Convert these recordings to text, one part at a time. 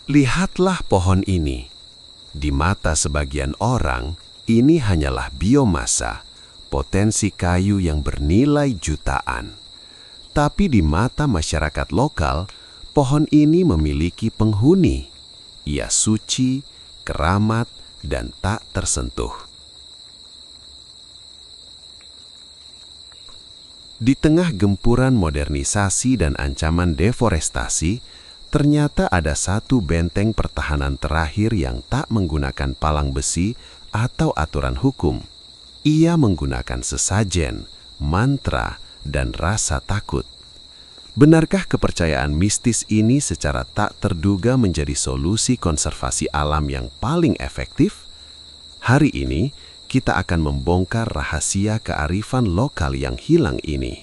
Lihatlah pohon ini. Di mata sebagian orang, ini hanyalah biomasa, potensi kayu yang bernilai jutaan. Tapi di mata masyarakat lokal, pohon ini memiliki penghuni. Ia suci, keramat, dan tak tersentuh. Di tengah gempuran modernisasi dan ancaman deforestasi, ternyata ada satu benteng pertahanan terakhir yang tak menggunakan palang besi atau aturan hukum. Ia menggunakan sesajen, mantra, dan rasa takut. Benarkah kepercayaan mistis ini secara tak terduga menjadi solusi konservasi alam yang paling efektif? Hari ini, kita akan membongkar rahasia kearifan lokal yang hilang ini.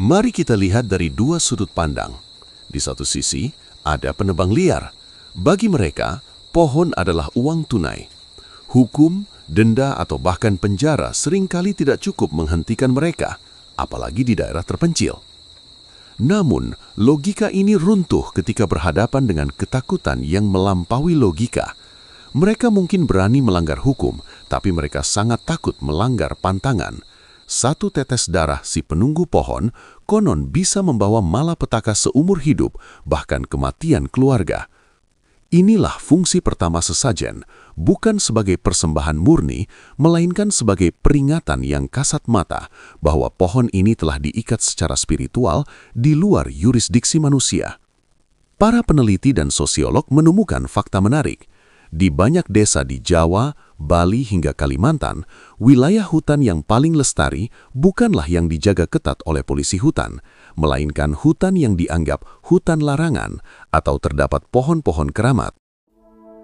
Mari kita lihat dari dua sudut pandang. Di satu sisi, ada penebang liar. Bagi mereka, pohon adalah uang tunai. Hukum, denda, atau bahkan penjara seringkali tidak cukup menghentikan mereka, apalagi di daerah terpencil. Namun, logika ini runtuh ketika berhadapan dengan ketakutan yang melampaui logika. Mereka mungkin berani melanggar hukum, tapi mereka sangat takut melanggar pantangan. Satu tetes darah si penunggu pohon konon bisa membawa malapetaka seumur hidup, bahkan kematian keluarga. Inilah fungsi pertama sesajen, bukan sebagai persembahan murni, melainkan sebagai peringatan yang kasat mata bahwa pohon ini telah diikat secara spiritual di luar yurisdiksi manusia. Para peneliti dan sosiolog menemukan fakta menarik. Di banyak desa di Jawa, Bali hingga Kalimantan, wilayah hutan yang paling lestari bukanlah yang dijaga ketat oleh polisi hutan, melainkan hutan yang dianggap hutan larangan atau terdapat pohon-pohon keramat.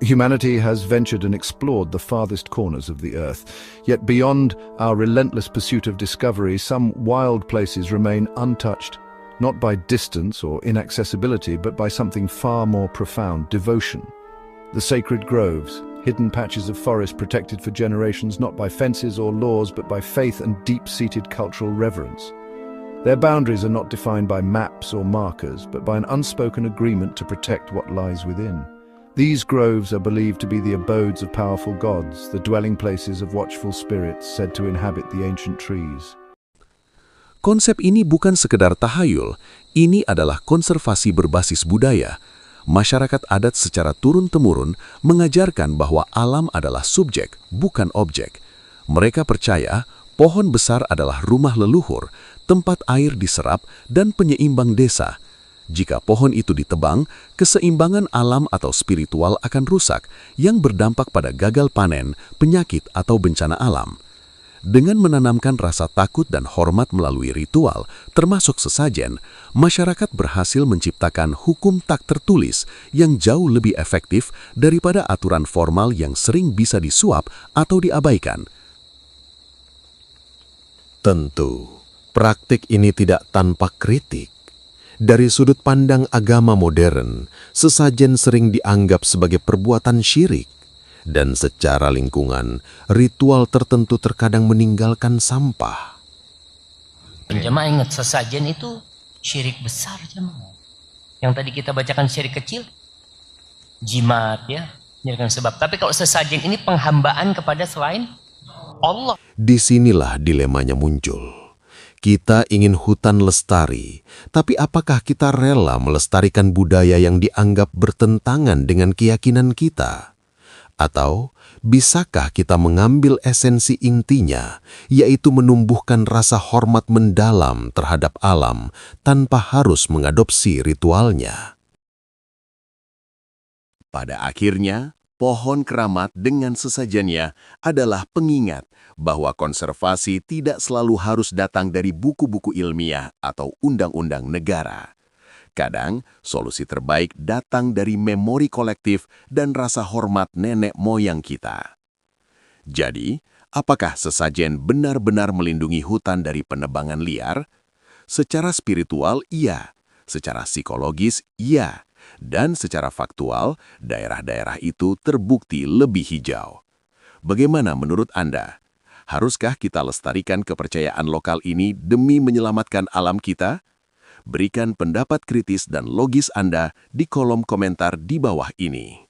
Humanity has ventured and explored the farthest corners of the earth, yet beyond our relentless pursuit of discovery, some wild places remain untouched, not by distance or inaccessibility, but by something far more profound, devotion. The sacred groves, hidden patches of forest protected for generations not by fences or laws but by faith and deep-seated cultural reverence. Their boundaries are not defined by maps or markers, but by an unspoken agreement to protect what lies within. These groves are believed to be the abodes of powerful gods, the dwelling places of watchful spirits said to inhabit the ancient trees. Konsep ini bukan sekedar tahayul, ini adalah konservasi berbasis budaya. Masyarakat adat secara turun-temurun mengajarkan bahwa alam adalah subjek, bukan objek. Mereka percaya pohon besar adalah rumah leluhur, tempat air diserap, dan penyeimbang desa. Jika pohon itu ditebang, keseimbangan alam atau spiritual akan rusak, yang berdampak pada gagal panen, penyakit, atau bencana alam. Dengan menanamkan rasa takut dan hormat melalui ritual, termasuk sesajen, masyarakat berhasil menciptakan hukum tak tertulis yang jauh lebih efektif daripada aturan formal yang sering bisa disuap atau diabaikan. Tentu, praktik ini tidak tanpa kritik. Dari sudut pandang agama modern, sesajen sering dianggap sebagai perbuatan syirik. Dan secara lingkungan, ritual tertentu terkadang meninggalkan sampah. Jemaah ingat, sesajen itu syirik besar, jemaah. Yang tadi kita bacakan syirik kecil, jimat ya, menyerahkan sebab. Tapi kalau sesajen ini penghambaan kepada selain Allah. Disinilah dilemanya muncul. Kita ingin hutan lestari, tapi apakah kita rela melestarikan budaya yang dianggap bertentangan dengan keyakinan kita? Atau bisakah kita mengambil esensi intinya, yaitu menumbuhkan rasa hormat mendalam terhadap alam tanpa harus mengadopsi ritualnya? Pada akhirnya, pohon keramat dengan sesajennya adalah pengingat bahwa konservasi tidak selalu harus datang dari buku-buku ilmiah atau undang-undang negara. Kadang, solusi terbaik datang dari memori kolektif dan rasa hormat nenek moyang kita. Jadi, apakah sesajen benar-benar melindungi hutan dari penebangan liar? Secara spiritual, iya. Secara psikologis, iya. Dan secara faktual, daerah-daerah itu terbukti lebih hijau. Bagaimana menurut Anda? Haruskah kita lestarikan kepercayaan lokal ini demi menyelamatkan alam kita? Berikan pendapat kritis dan logis Anda di kolom komentar di bawah ini.